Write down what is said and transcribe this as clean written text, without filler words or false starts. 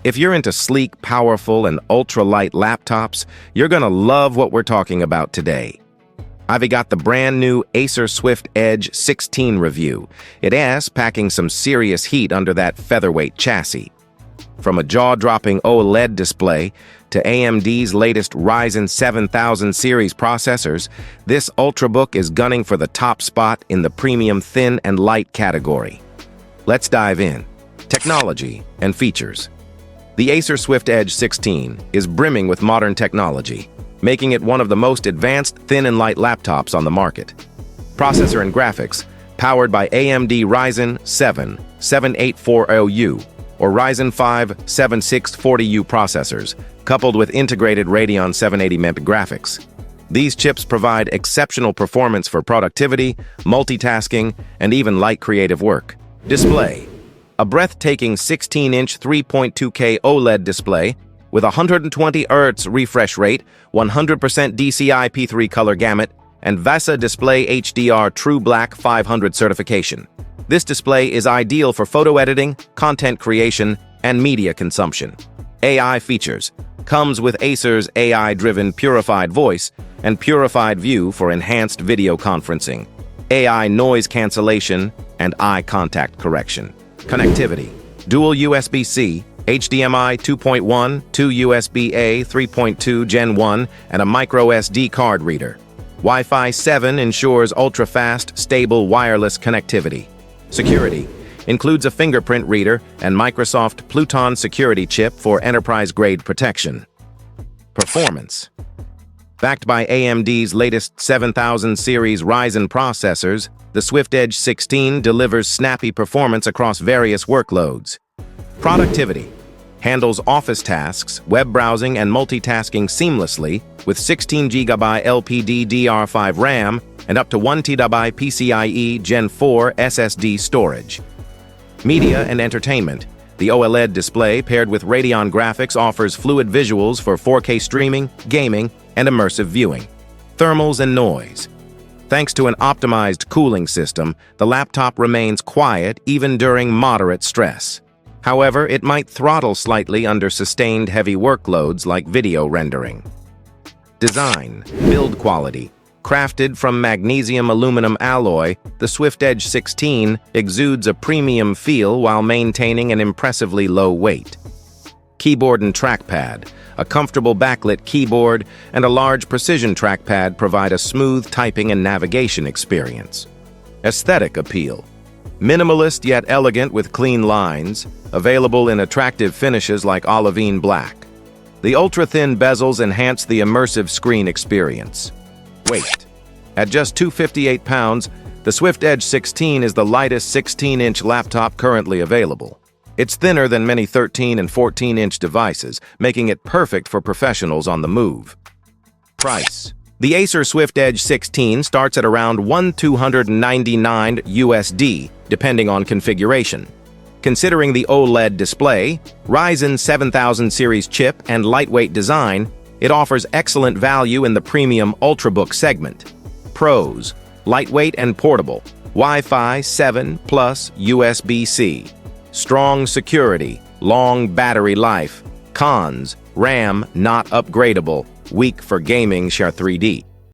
If you're into sleek, powerful, and ultra-light laptops, you're gonna love what we're talking about today. I've got the brand new Acer Swift Edge 16 review. It is packing some serious heat under that featherweight chassis. From a jaw-dropping OLED display to AMD's latest Ryzen 7000 series processors, this Ultrabook is gunning for the top spot in the premium thin and light category. Let's dive in. Technology and features. The Acer Swift Edge 16 is brimming with modern technology, making it one of the most advanced thin and light laptops on the market. Processor and graphics, powered by AMD Ryzen 7840U or Ryzen 5 7640U processors, coupled with integrated Radeon 780mm graphics. These chips provide exceptional performance for productivity, multitasking, and even light creative work. Display. A breathtaking 16-inch 3.2K OLED display with 120 Hz refresh rate, 100% DCI-P3 color gamut, and VESA Display HDR True Black 500 certification. This display is ideal for photo editing, content creation, and media consumption. AI features. Comes with Acer's AI-driven Purified Voice and PurifiedView for enhanced video conferencing, AI noise cancellation, and eye contact correction. Connectivity. Dual USB-C, HDMI 2.1, 2 USB-A 3.2 Gen 1, and a micro SD card reader. Wi-Fi 7 ensures ultra-fast, stable wireless connectivity. Security. Includes a fingerprint reader and Microsoft Pluton security chip for enterprise-grade protection. Performance. Backed by AMD's latest 7000 series Ryzen processors, the Swift Edge 16 delivers snappy performance across various workloads. Productivity. Handles office tasks, web browsing, and multitasking seamlessly with 16 GB LPDDR5 RAM and up to 1 TB PCIe Gen 4 SSD storage. Media and entertainment. The OLED display paired with Radeon graphics offers fluid visuals for 4K streaming, gaming, and immersive viewing. Thermals and noise. Thanks to an optimized cooling system, the laptop remains quiet even during moderate stress. However, it might throttle slightly under sustained heavy workloads like video rendering. Design. Build quality. Crafted from magnesium-aluminum alloy, the Swift Edge 16 exudes a premium feel while maintaining an impressively low weight. Keyboard and trackpad. A comfortable backlit keyboard and a large precision trackpad provide a smooth typing and navigation experience. Aesthetic appeal. Minimalist yet elegant with clean lines, available in attractive finishes like olivine black. The ultra-thin bezels enhance the immersive screen experience. Weight. At just 258 pounds, the Swift Edge 16 is the lightest 16-inch laptop currently available. It's thinner than many 13 and 14-inch devices, making it perfect for professionals on the move. Price. The Acer Swift Edge 16 starts at around $1,299 USD, depending on configuration. Considering the OLED display, Ryzen 7000 series chip, and lightweight design, it offers excellent value in the premium Ultrabook segment. Pros. Lightweight and portable. Wi-Fi 7 plus USB-C. Strong security. Long battery life. Cons. RAM not upgradable. Weak for gaming. Share 3D.